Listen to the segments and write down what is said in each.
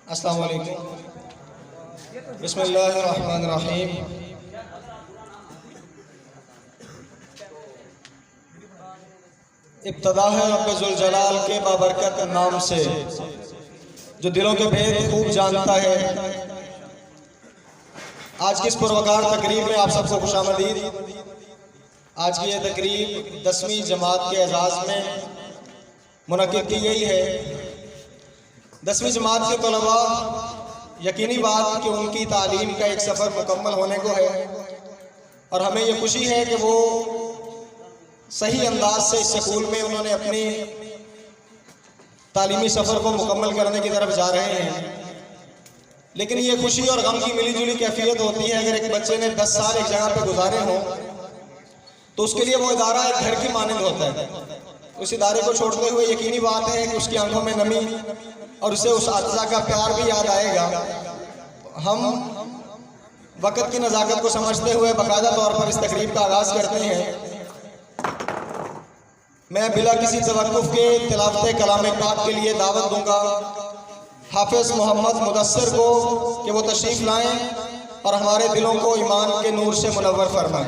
अस्सलामु अलैकुम। बिस्मिल्लाहिर्रहमानिर्रहीम। इब्तदा है रब्बे ज़ुल जलाल के बाबरकत नाम से, जो दिलों के भेद खूब जानता है। आज की इस पुरवकार तकरीब में आप सबको खुशामदीद। आज की ये तकरीब 10वीं जमात के एजाज़ में मुनक़िद की गई है। 10वीं जमात के तलबा यकीनी बात कि उनकी तालीम का एक सफ़र मुकम्मल होने को है, और हमें ये खुशी है कि वो सही अंदाज से इस स्कूल में उन्होंने अपनी तालीमी सफ़र को मुकम्मल करने की तरफ जा रहे हैं। लेकिन ये खुशी और गम की मिली जुली कैफियत होती है। अगर एक बच्चे ने 10 साल एक जगह पे गुजारे हों तो उसके लिए वो इदारा एक घर की मानंद होता है। उस इदारे को छोड़ते हुए यकीनी बात है कि उसकी आंखों में नमी और उसे उस अज़ा का प्यार भी याद आएगा। हम वक़्त की नज़ाकत को समझते हुए बाकायदा तौर पर इस तकरीब का आगाज़ करते हैं। मैं बिला किसी तवक्कुफ़ के तिलावत कलाम पाक के लिए दावत दूंगा हाफिज़ मोहम्मद मुदस्सिर को कि वो तशरीफ़ लाएं और हमारे दिलों को ईमान के नूर से मुनव्वर फरमाएं।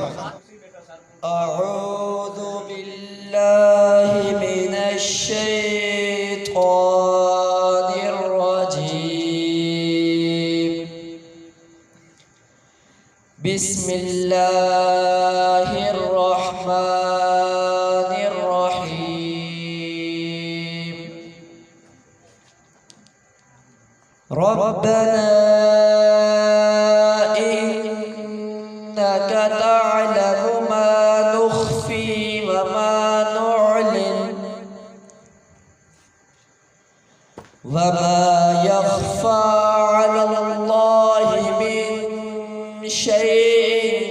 अऊज़ु बिल्लाहि मिनश शैतानिर रजीम। बिस्मिल्लाहिर रहमानिर रहीम। रब्बना इन्नका तअलमु मा नुख्फी व मा नु'लिन व मा यख्फा अलल्लाहि मिन शैइन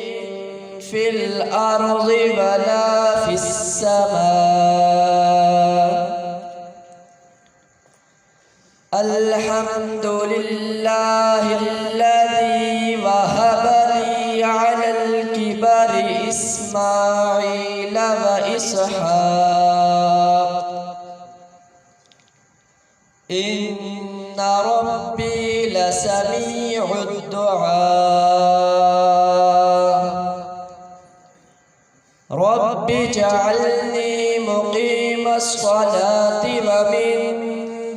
फिल अर्ज़ि वला फिस समा। अल्हम्दुलिल्लाहिल्लज़ी वहबली अलल किबरि इस्माईल व इसहाक़। इन्न रब्बी लसमीउद दुआ। रब्बि जअलनी मुक़ीमस्सलाति व मिन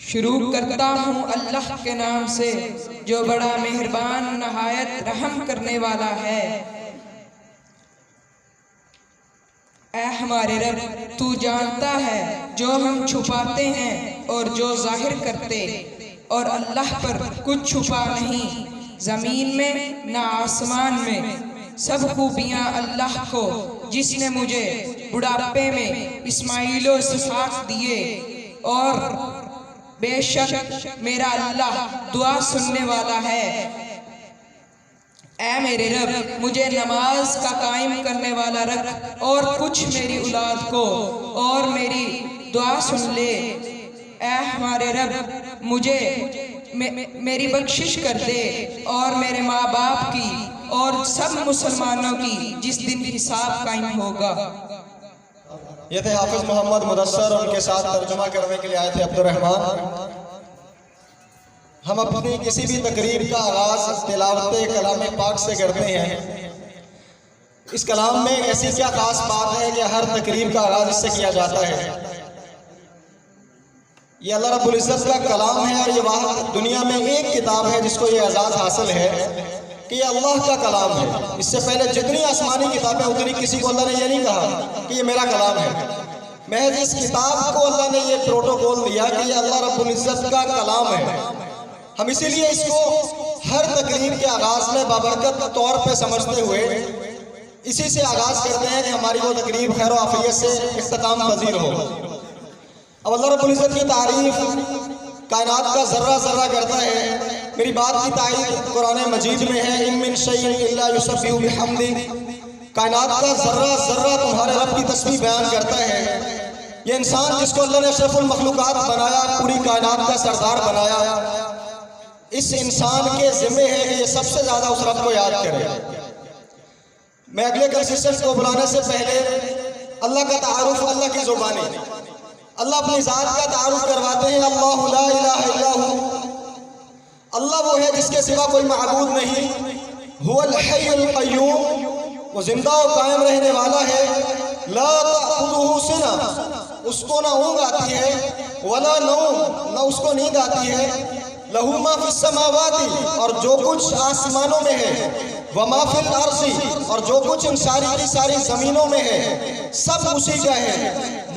शुरू करता हूँ अल्लाह के नाम से जो बड़ा मेहरबान नहायत रहम करने वाला है। ऐ हमारे रब, तू जानता है जो हम छुपाते हैं और जो जाहिर करते, और अल्लाह पर कुछ छुपा नहीं, ज़मीन में न आसमान में। सब खूबियाँ अल्लाह को जिसने मुझे बुढ़ापे में इस्माईल और इसहाक़ दिए, और बेशक मेरा अल्लाह दुआ सुनने वाला है। ऐ मेरे रब, मुझे नमाज का कायम करने वाला रख, और कुछ मेरी औलाद को और मेरी दुआ सुन ले। ऐ हमारे रब, मुझे मेरी बख्शिश कर दे, और मेरे माँ बाप की और सब मुसलमानों की जिस दिन हिसाब कायम होगा। ये थे हाफिज़ मोहम्मद मुदस्सिर, उनके साथ तर्जुमा करने के लिए आए थे अब्दुर्रहमान। हम अपनी किसी भी तकरीर का आगाज़ तिलावत कलाम पाक से करते हैं। इस कलाम में ऐसी क्या खास बात है कि हर तकरीर का आगाज़ इससे किया जाता है। ये अल्लाह रब्बुल इज़्ज़त का कलाम है, और ये वाह दुनिया में एक किताब है जिसको ये एजाज़ हासिल है कि ये अल्लाह का कलाम है। इससे पहले जितनी आसमानी किताबें उतनी किसी को अल्लाह ने ये नहीं कहा कि ये मेरा कलाम है। महज इस किताब को अल्लाह ने ये प्रोटोकॉल दिया कि ये अल्लाह रब्बुल इज़्ज़त का कलाम है। हम इसीलिए इसको हर तकरीब के आगाज़ में बाबरकत तौर पे समझते हुए इसी से आगाज़ करते हैं कि हमारी वो तकरीब खैर आफियत से इख्तिताम पजीर हो। अब अल्लाह रब्बुल इज़्ज़त की तारीफ कायनात का ज़र्रा ज़र्रा करता है। मेरी बात की तारीफ कुरान मजीद में है, इन मिन शैइन इल्ला युसब्बिहु बिहम्दी। कायनात का ज़र्रा ज़र्रा तुम्हारे रब की तस्बीह बयान करता है। ये इंसान जिसको अल्लाह ने अशरफुल मखलूकात बनाया, पूरी कायनात का सरदार बनाया, इस इंसान के ज़िम्मे है कि ये सबसे ज़्यादा उस रब को याद करे। मैं अगले कंसिस्टेंट को बुलाने से पहले अल्लाह का तारुफ, अल्लाह की ज़ुबानी, अल्लाह अपनी ज़ात का तारुफ करवाते हैं। अल्लाहु ला इलाहा इल्ला हु, अल्लाह वो है जिसके सिवा कोई माबूद नहीं। हुवल हय्युल क़य्यूम, वो जिंदा और कायम रहने वाला है। ला तअखुज़ुहु सिना, उसको ना ऊँघ आती है, वला नौम, ना उसको नींद आती है। लहू मा फिस समावाति, और जो कुछ आसमानों में है, व मा फिल अर्ज़ी, और जो कुछ इन सारी की सारी ज़मीनों में है, सब उसी का है।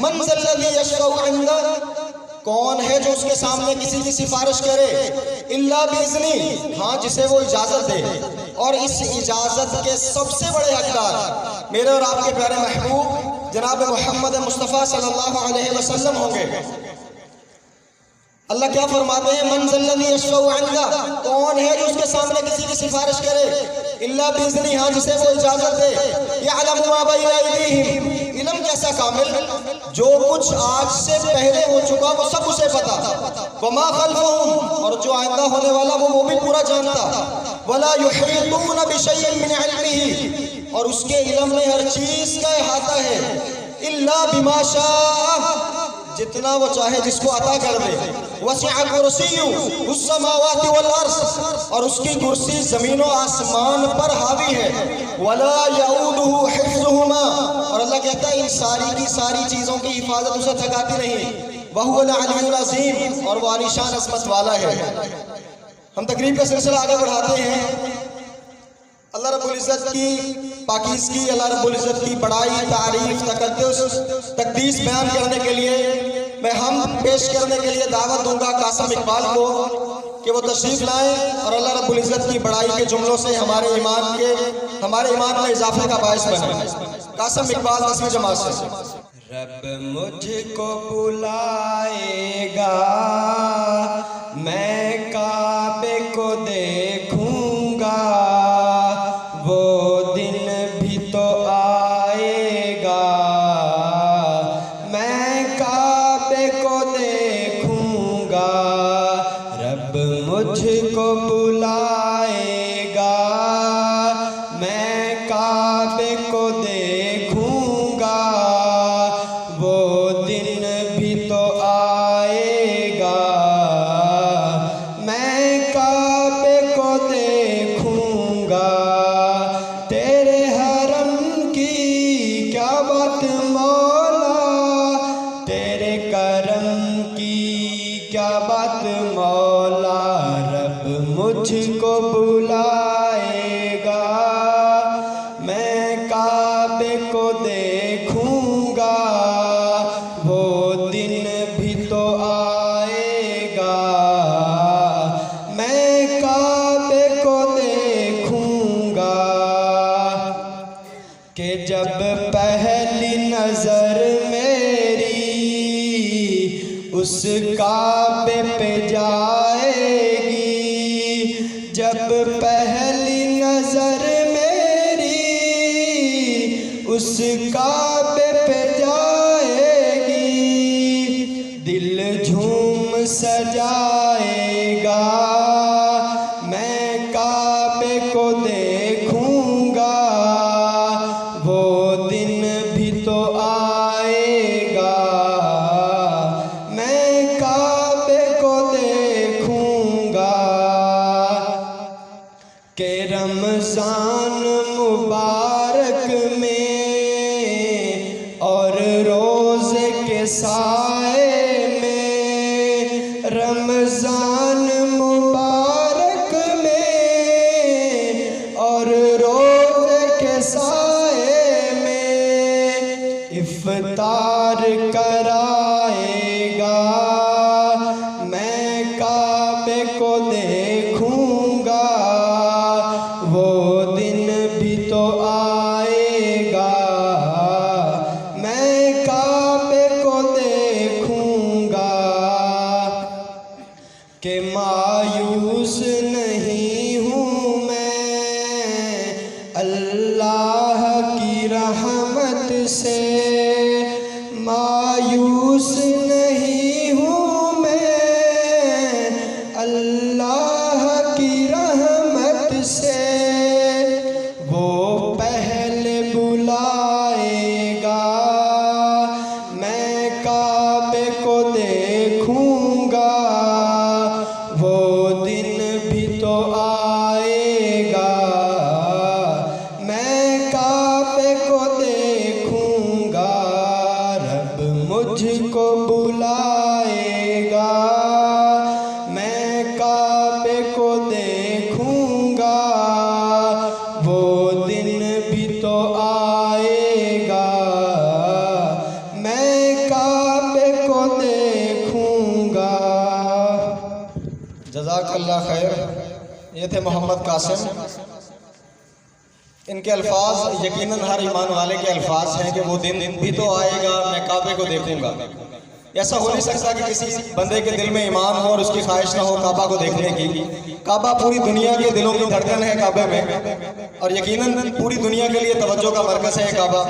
मन ज़ल्लज़ी यशफ़उ इंदा, कौन है जो उसके सामने किसी की सिफारिश करे? इल्ला बिइज़्नी, हाँ जिसे वो इजाज़त दे। और इस इजाज़त के सबसे बड़े हकदार मेरे और आपके प्यारे महबूब जनाब मोहम्मद मुस्तफ़ा सल्लल्लाहु अलैहि वसल्लम होंगे। अल्लाह क्या फरमाते हैं? मन ज़ल्लज़ी यशफ़उ इंदा, कौन है जो उसके सामने किसी की सिफारिश करे? इल्ला बिइज़्नी, हाँ जिसे वो इजाज़त दे। यअलमु मा बैना अयदीहिम, इल्म कैसा कामिल, जो कुछ आज से पहले हो चुका वो सब उसे पता। वमा खल्फहुम, और जो आइंदा होने वाला वो भी पूरा जानता। वला युहीतून बिशैइन मिन इल्मिही, और उसके इल्म में हर चीज़ का अहाता है। इल्ला बिमा शाअ, जितना वो चाहे जिसको अता कर दे। वसिअ कुर्सिय्युहु उस-समावाति वल अर्ज़, और उसकी कुर्सी ज़मीन व आसमान पर हावी है। वला यऊदुहु हिफ्ज़ुहुमा, और अल्लाह कहता है इन सारी की सारी चीज़ों की हिफाजत उसे थकाती नहीं। वहुवल अलीयुल अज़ीम, और वो आलीशान अज़मत वाला है। हम तकरीब का सिलसिला आगे बढ़ाते हैं। अल्लाह रब्बुल इज़्ज़त की पाकीज़गी, अल्लाह रब्बुल इज़्ज़त की बड़ाई, तारीफ, तक़द्दुस, तक़दीस बयान करने के लिए मैं हम पेश करने के लिए दावत दूंगा कासिम इकबाल को कि वो तशरीफ़ लाएं और अल्लाह रब्बुल इज़्ज़त की बड़ाई के जुमलों से हमारे ईमान में इजाफे का बायस बने। कासिम इकबाल 10वीं जमात से। रब मुझको बुलाएगा, मैं काबे को देखूंगा, वो दिन भी तो आएगा, मैं काबे को देखूंगा। रब मुझको बुलाएगा, मैं काबे को देखूंगा, वो दिन भी तो आएगा, मैं काबे को देखूंगा। तेरे हरम की क्या बात मौला, तेरे करम की क्या बात मौला। रब मुझको बुलाएगा, मैं काबे को देखूंगा, वो दिन भी तो आएगा, मैं काबे को देखूंगा। कि जब पहली नजर मेरी उस काबे पे जाएगी, जब पहली नजर मेरी उस काबे पे जाएगी, दिल झूम सजाएगा, मैं काबे को देखूंगा, वो दिन भी तो आएगा, मैं काबे को देखूंगा। के रमज़ान मुबारक में और रोज़े के साए में, रमज़ान मुबारक में और रोज़े के साए में इफ्तार कराएगा, मैं काबे को जज़ाकल्लाह खैर। ये थे मोहम्मद कासिम। इनके अल्फाज यकीनन हर ईमान वाले के अल्फाज हैं कि वो दिन भी तो आएगा मैं काबे को देखूंगा। ऐसा हो नहीं सकता कि किसी बंदे के दिल में ईमान हो और उसकी ख्वाहिश ना हो काबा को देखने की। काबा पूरी दुनिया के दिलों की धड़कन है काबे में, और यकीनन पूरी दुनिया के लिए तवज्जो का मरकज़ है काबा।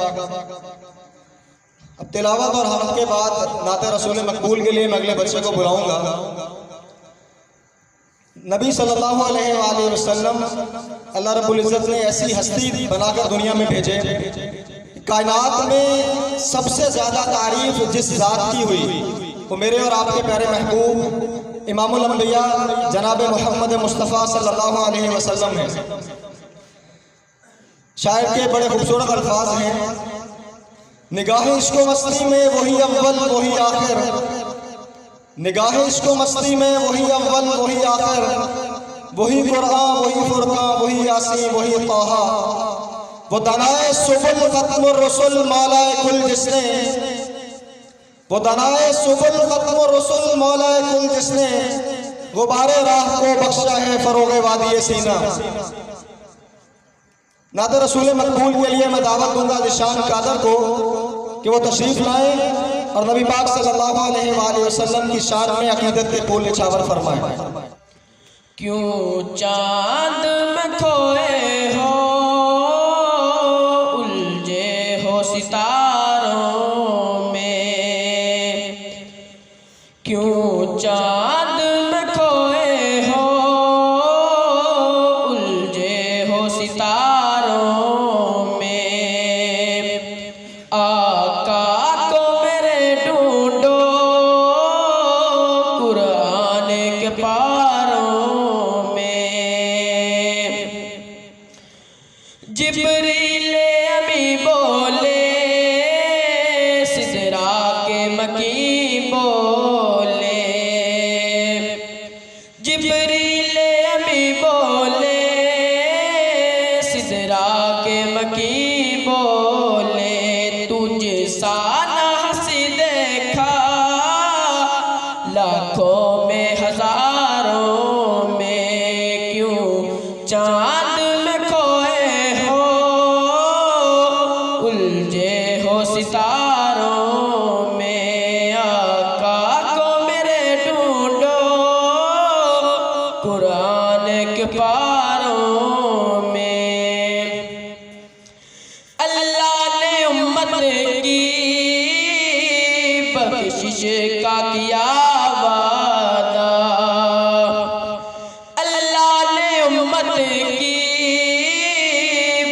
अब तिलावत और हमद के बाद नाते रसूल मकबूल के लिए मैं अगले बच्चे को बुलाऊंगा। नबी सल्लल्लाहु अलैहि वसल्लम अल्लाह रब्बुल इज़्ज़त ने ऐसी हस्ती बनाकर दुनिया में भेजे, कायनात में सबसे ज़्यादा तारीफ जिस ज़ात की हुई वो मेरे और आपके प्यारे महबूब इमामुल अंबिया जनाब मोहम्मद मुस्तफ़ा सल्लल्लाहु अलैहि वसल्लम है। शायर के बड़े खूबसूरत अल्फाज हैं, निगाह इश्क़ो मस्ती में वही अव्वल वही आखिर, निगाह इश्क़ो मस्ती में वही अव्वल वही आखिर, वही कुरान वही फुरकान वही यासीन वही ताहा, वो दनाए सुबुल खत्म रसूल मौलाए कुल जिसने, वो दनाए सुबुल खत्म रसूल मौलाए कुल जिसने, गुबारे राह को बख्शा है फरोगे वादी सीना। नाते रसूल मकबूल के लिए मैं दावत दूंगा जिशान कादर को कि वो तशरीफ लाएं और नबी पाक सल्लल्लाहु अलैहि वसल्लम की शान में अकीदत के फूल निछावर फरमाएं। क्यों चांद में खोए हो उलझे हो सितारों में, क्यों चांद में खोए हो उलझे हो सितारों में, आका को मेरे ढूंढो कुरान के पारों में, जिब्रील अमी बोले सिदरा के मकी बोले, जिब्रील अमी बोले सिदरा के मकी बोले, तुझे साना हंसी देखा लाखों में हजारों में, क्यों चांद में खोए हो उलझे हो सितारों में, आका को मेरे ढूंढो कुरान के पारों में। अल्लाह ने उम्मत की बख्शिश का किया वादा, अल्लाह ने उम्मत की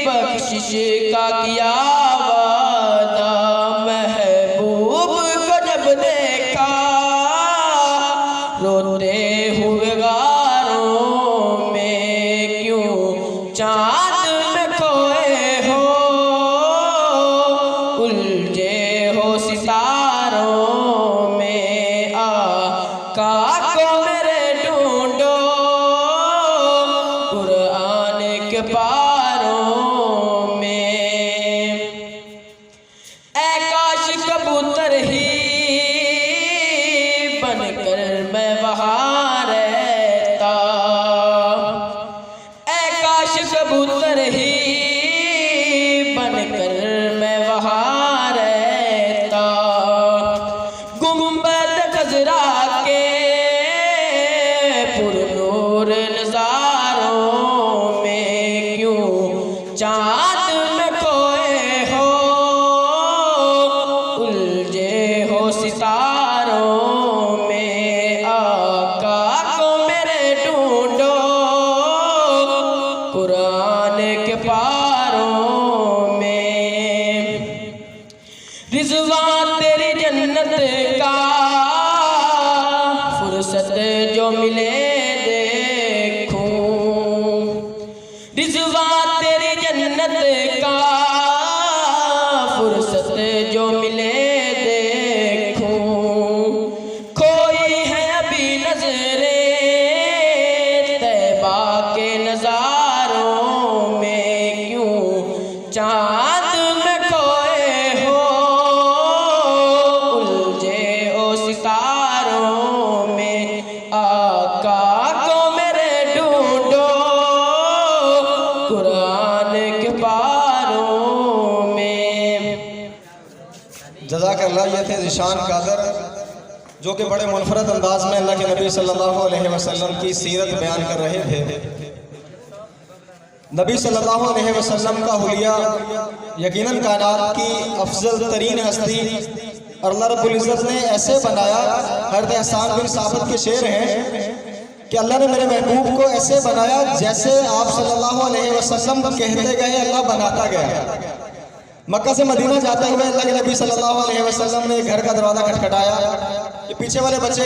बख्शिश का किया वादा, महबूब को जब देखा रोते हुए गारों में, क्यों चांद में खोए हो उलझे हो सितारों में, आका को मेरे ढूंढो कुरान के पारों में। ऐ काश कबूतर ही बनकर मैं वहाँ रहता, ऐ काश कबूतर ही बनकर मैं वहाँ रहता, गुंबद खजरा के पुरनूर नज़ारों में, क्यों चांद में खोए हो उलझे हो सितारों में, आका को मेरे ढूंढो कुरान के पारों में। रिज़वान तेरी जन्नत का फुर्सत जो मिले देखूं, रिज़वान तेरी जन्नत का फुर्सत जो मिले देखूं, खोई है अभी नजरे तैबा के नजारों में, क्यों चांद में खोए हो उलझे हो सितारों में, आका को मेरे जज़ाकल्लाह। ये थे ज़ीशान कादर जो कि बड़े मुनफरद अंदाज में अल्लाह के नबी सल्लल्लाहु अलैहि वसल्लम की सीरत बयान कर रहे थे। नबी सल्लल्लाहु अलैहि वसल्लम का हुलिया यकीनन कायनात की अफजल तरीन हस्ती और अल्लाह रब्बुल इज़्ज़त ने ऐसे बनाया। हज़रत एहसान बिन साबित के शेर हैं कि अल्लाह ने मेरे महबूब को ऐसे बनाया जैसे आप सल्लल्लाहु अलैहि वसल्लम कहते गए अल्लाह बनाता गया। मक्का से मदीना जाते हुए अल्लाह के नबी सल्लल्लाहु अलैहि वसल्लम ने घर का दरवाज़ा खटखटाया। ये पीछे वाले बच्चे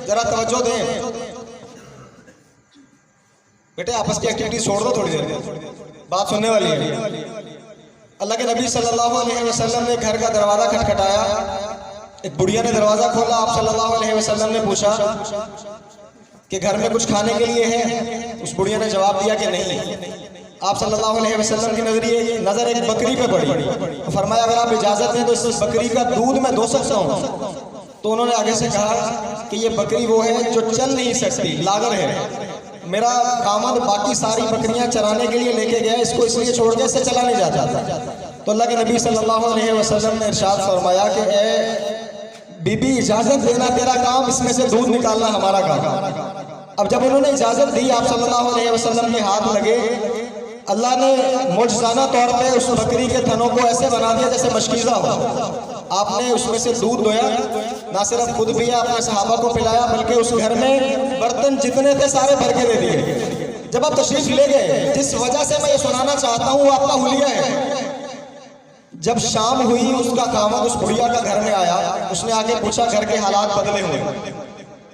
जरा तवज्जो दें, बेटे आपस की एक्टिविटी छोड़ दो, थोड़ी देर बात सुनने वाली है। अल्लाह के नबी सल्लल्लाहु अलैहि वसल्लम ने घर का दरवाज़ा खटखटाया। एक बुढ़िया ने दरवाज़ा खोला। आप सल्लल्लाहु अलैहि वसल्लम ने पूछा कि घर में कुछ खाने के लिए है? उस बुढ़िया ने जवाब दिया कि नहीं। आप सल्लल्लाहु अलैहि वसल्लम की नज़र एक बकरी पे पड़ी। फरमाया अगर आप इजाज़त दें तो इस बकरी का दूध मैं दो सकता हूँ। तो उन्होंने आगे से कहा कि ये बकरी वो है जो चल नहीं सकती, लागर है। मेरा कामद बाकी सारी बकरियां चराने के लिए लेके गया, इसको इसलिए छोड़ के इससे चला नहीं जाता। तो अल्लाह के नबी सल्लल्लाहु अलैहि वसल्लम ने इरशाद फरमाया कि ए बीबी इजाज़त देना तेरा काम, इसमें से दूध निकालना हमारा काम। अब जब उन्होंने इजाज़त दी, आप सल्लल्लाहु अलैहि वसल्लम के हाथ लगे। अल्लाह ने मुजज़ाना तौर पे उस बकरी के थनों को ऐसे बना दिया जैसे मशकीज़ा हो। आपने उसमें से दूध दोया, ना सिर्फ खुद पिया, अपने सहाबा को पिलाया, बल्कि उस घर में बर्तन जितने थे सारे भर के दे दिए। जब आप तशरीफ ले गए, जिस वजह से मैं ये सुनाना चाहता हूँ वो आपका हुलिया है। जब शाम हुई, उसका कामद उस बुढ़िया का घर में आया। उसने आके पूछा घर के हालात बदले हुए।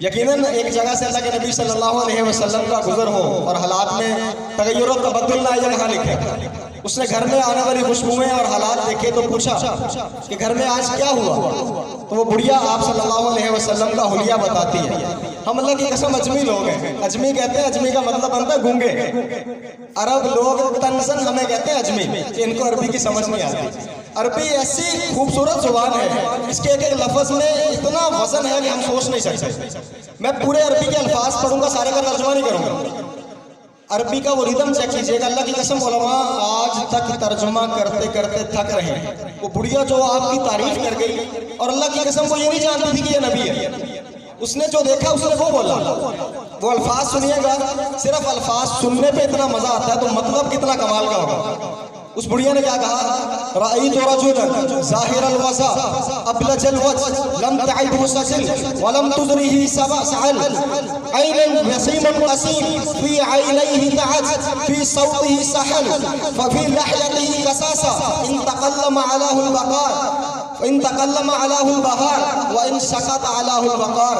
यकीनन एक जगह से अल्लाह के नबी सल्लल्लाहु अलैहि वसल्लम का गुजर हो और हालात में तगय्युर और तबद्दुल ना आए, कहाँ लिखे। उसने घर में आने वाली खुशबुएं और हालात देखे तो पूछा कि घर में आज क्या हुआ। तो वो बुढ़िया आप सल्लल्लाहु अलैहि वसल्लम का हुलिया बताती है। हम अल्लाह की कसम अजमी लोग हैं। अजमी कहते हैं, अजमी का मतलब बनता है गूंगे। अरब लोग तंज़न हमें कहते हैं अजमी, कि इनको अरबी की समझ नहीं आती। अरबी ऐसी खूबसूरत जुबान है, इसके एक एक लफ्ज़ में इतना वजन है कि हम सोच नहीं सकते। मैं पूरे अरबी के अल्फाज पढ़ूंगा, सारे का तर्जुमा नहीं करूंगा। अरबी का वो रिदम चेक कीजिएगा। अल्लाह की कसम उलमा आज तक तर्जुमा करते करते थक रहे हैं। वो बुढ़िया जो आपकी तारीफ कर गई, और अल्लाह की कसम वो ये नहीं जानती थी कि ये नबी है। उसने जो देखा उसने वो बोला। वो अल्फाज सुनिएगा, सिर्फ अल्फाज सुनने पे इतना मजा आता है तो मतलब कितना कमाल का होगा। उस बुढ़िया ने क्या कहा, रअयतु रजुलन ज़ाहिरल वज़ा अबलजल वज्ह लम तअइबहु सजिल व लम तुज़रिही सअल ऐनन वसीमन क़सीम फी ऐनैहि तअज फी सौतिही सहल फफी लहयतिही कसासा इन तकल्लम अलाहुल बकार इन तकल्लम अलाहुल बहार व इन सकत अलाहुल बकार।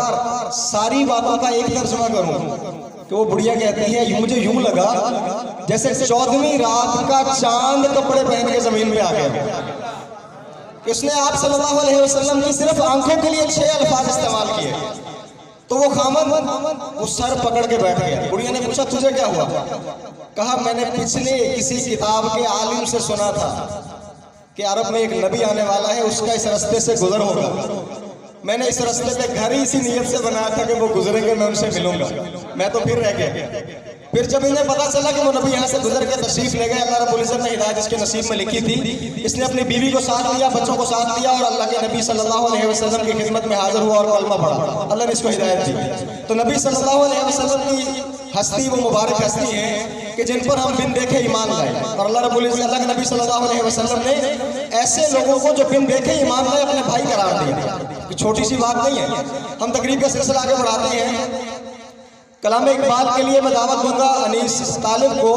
सारी बातों का एक तर्जुमा करूं कि वो बुढ़िया कहती है मुझे यूं लगा जैसे 14वीं रात का चांद कपड़े पहन के जमीन में आ गया। इसने आप सल्लल्लाहु अलैहि वसल्लम की सिर्फ आंखों के लिए 6 अल्फाज इस्तेमाल किए। तो वो खामद वो सर पकड़ के बैठ गया। बुढ़िया ने पूछा तुझे क्या हुआ? कहा मैंने पिछले किसी किताब के आलिम से सुना था कि अरब में एक नबी आने वाला है, उसका इस रास्ते से गुजर होगा। मैंने इस रास्ते पे घर ही इसी नीयत से बनाया था कि वो गुजरेंगे, मैं उनसे मिलूंगा। मैं तो फिर रह गया। फिर जब इन्हें पता चला कि वो नबी यहाँ से गुजर के तशरीफ ले गए, अल्लाह रब्बुल इज़्ज़त ने हिदायत इसके नसीब में लिखी थी। इसने अपनी बीवी को साथ लिया, बच्चों को साथ लिया और अल्लाह के नबी सल्लल्लाहु अलैहि वसल्लम की खिदमत में हाजिर हुआ और कलमा पढ़ा। अल्लाह ने इसको हिदायत दी। तो नबी सल्लल्लाहु अलैहि वसल्लम की हस्ती वो मुबारक हस्ती है कि जिन पर हम बिन देखे ईमान लाए। और अल्लाह रब्बुल इज़्ज़त अल्लाह के नबी सल्लल्लाहु अलैहि वसल्लम ने ऐसे लोगों को जो बिन देखे ईमान लाए अपने भाई करार दिया। छोटी सी बात नहीं है। हम तकरीब का सिलसिला आगे बढ़ाते हैं। कलाम इकबाल के लिए मैं दावत दूंगा अनीस तालिब को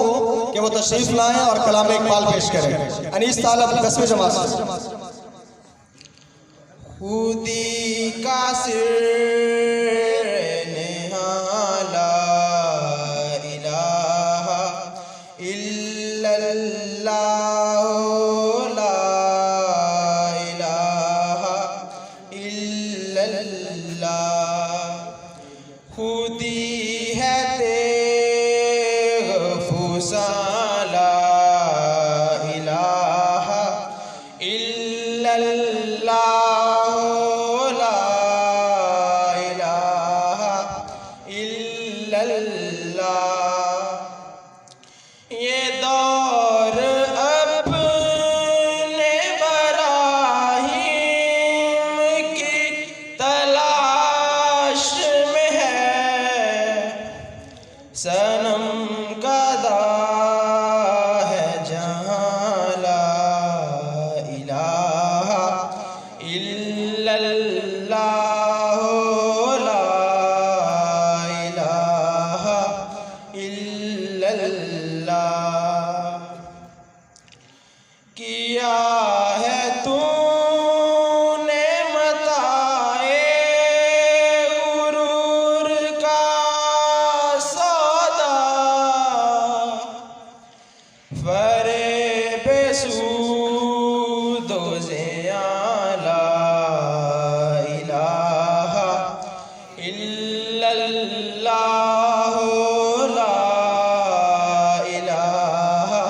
कि वो तशरीफ लाएं और कलाम इकबाल पेश करें। अनीस तालिब 10वीं जमात से। खुदी का सिर निहाला इलाहा इल्लल्लाह ला इलाहा इल्लल्लाह। खुदी है तेग फुसाला इलाहा इल्लल्लाह ला इलाहा इल्लल्लाह। ये दौर अपने बराहीम फरेब सूदो ज़ियां ला इलाहा इल्लल्लाह ला इलाहा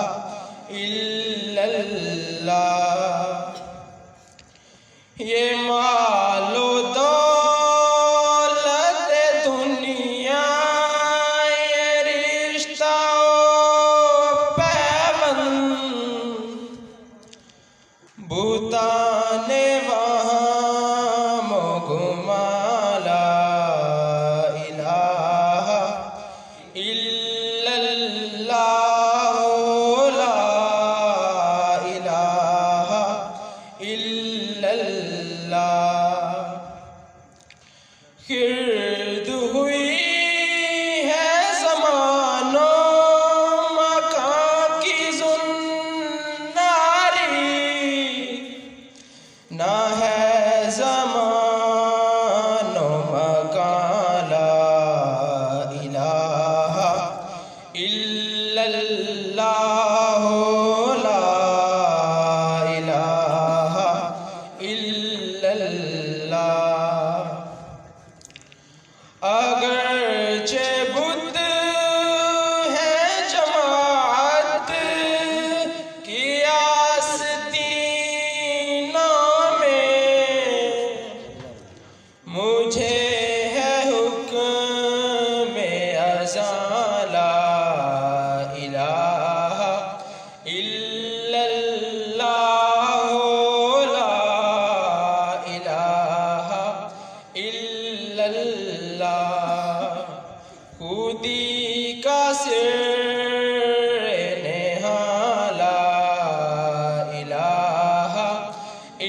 इल्लल्लाह। ये मालो दौलत दुनिया ये रिश्ता भूताने वहाँ मोगुमाला इलाहा इल्लल्लाह ला इलाहा इल्लल्लाह। खिर्द हुई है ज़मानो मकां की ज़ुन्नारी, ना है ज़मानो मकां ला इलाहा इल्लल्लाह ला इलाहा इल्लल्लाह। अगरचे बुत है जमात की आस्तीनों में, मुझे है हुक्म अज़ां ला इलाहा इल्लल्लाह ला इलाहा इल्लल्लाह। खुदी का सिर नेहाला इलाहा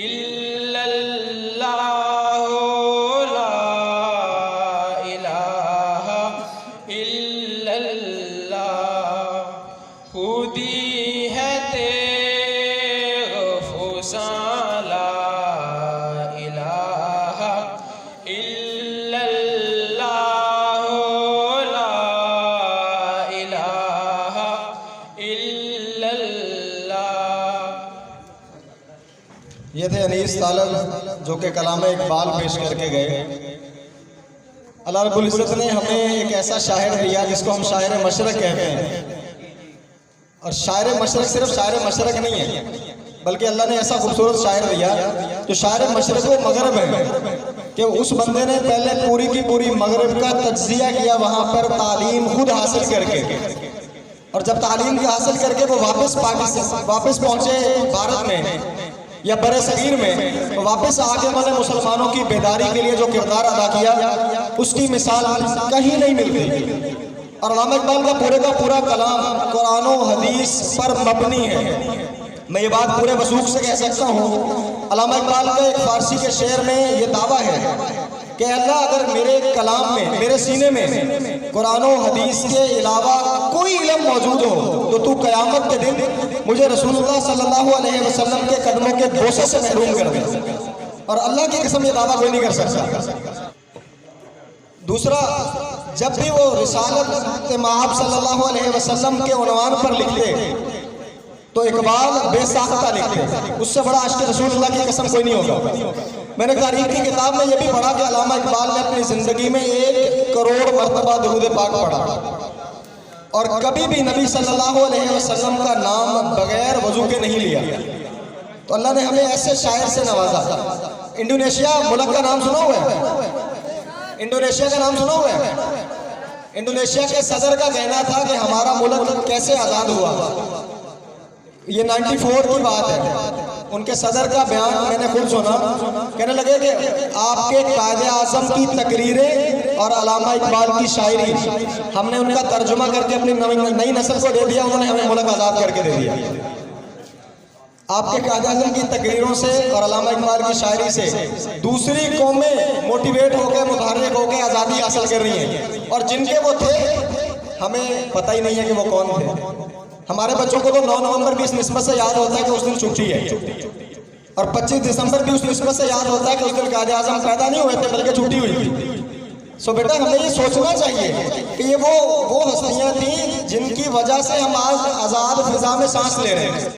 इल्लल्लाह ला इलाहा इल्लल्लाह। खुदी है तेग फुसां ला इलाहा इल्लल्लाह ला इलाहा इल्लल्लाह। ये थे अनीस तालब जो कि कलाम इकबाल पेश करके गए। अल्लाह रब्बुल इज़्ज़त ने हमें एक ऐसा शायर दिया जिसको हम शायर मशरक कहते हैं। और शायर मशरक सिर्फ शायर मशरक नहीं है, बल्कि अल्लाह ने ऐसा खूबसूरत शायर दिया जो शायर मशरक व मगरब है कि उस बंदे ने पहले पूरी की पूरी मगरब का तज्जिया किया, वहाँ पर तालीम खुद हासिल करके, और जब तालीम हासिल करके वो वापस पहुँचे भारत में या बड़े सगीर में, तो वापस आगे वाले मुसलमानों की बेदारी के लिए जो किरदार अदा किया उसकी मिसाल कहीं नहीं मिलती। और अल्लामा इकबाल का पूरा कलाम कुरान और हदीस पर मबनी है। मैं ये बात पूरे वसूख से कह सकता हूँ। अल्लामा इकबाल का एक फारसी के शेर में ये दावा है कि अल्लाह अगर मेरे कलाम में, मेरे सीने में कुरान और हदीस के अलावा कोई इल्म मौजूद हो तो तू क़यामत के दिन मुझे रसूलुल्लाह सल्लल्लाहु अलैहि वसल्लम के कदमों के बोसे से महरूम कर दे। और अल्लाह की कसम ये दावा कोई नहीं कर सकता। दूसरा, जब भी वो रिसालत महब सल्लल्लाहु अलैहि वसल्लम के उन्वान पर लिखते तो इकबाल बेसाख्ता लिखते, उससे बड़ा आशिक़ रसूलुल्लाह की कसम कोई नहीं होगा। मैंने तारीख़ की किताब में यह भी पढ़ा कि अल्लामा इकबाल ने अपनी ज़िंदगी में 1 करोड़ मरतबा दुरूद पाक पढ़ा और कभी भी नबी सल्लल्लाहु अलैहि वसल्लम का नाम बगैर वजू के नहीं लिया। तो अल्लाह ने हमें ऐसे शायर से नवाजा। इंडोनेशिया मुल्क का नाम सुना हुआ है? इंडोनेशिया का नाम सुना हुआ है? इंडोनेशिया के सदर का कहना था कि हमारा मुल्क कैसे आज़ाद हुआ। ये 94 की बात है। उनके सदर का बयान मैंने खुद सुना। कहने लगे कि आपके कायदे आज़म की तकरीरें और अल्लामा इकबाल की शायरी हमने उनका तर्जुमा करके अपनी नई नस्ल को दे दिया, उन्होंने हमें मुल्क आज़ाद करके दे दिया। आपके कायदे आज़म की तकरीरों से और अल्लामा इकबाल की शायरी से दूसरी कौमें मोटिवेट होकर, मुतहर्रिक होकर आज़ादी हासिल कर रही हैं, और जिनके वो थे हमें पता ही नहीं है कि वो कौन थे। हमारे बच्चों को तो 9 नवंबर भी इस निस्बत से याद होता है कि उस दिन छुट्टी है, और 25 दिसंबर भी उस निस्बत से याद होता है कि उस दिन कायदे आज़म पैदा नहीं हुए थे बल्कि छुट्टी हुई थी। सो बेटा हमें ये सोचना चाहिए कि ये वो हस्तियां थी जिनकी वजह से हम आज आज़ाद फिजा में सांस ले रहे हैं।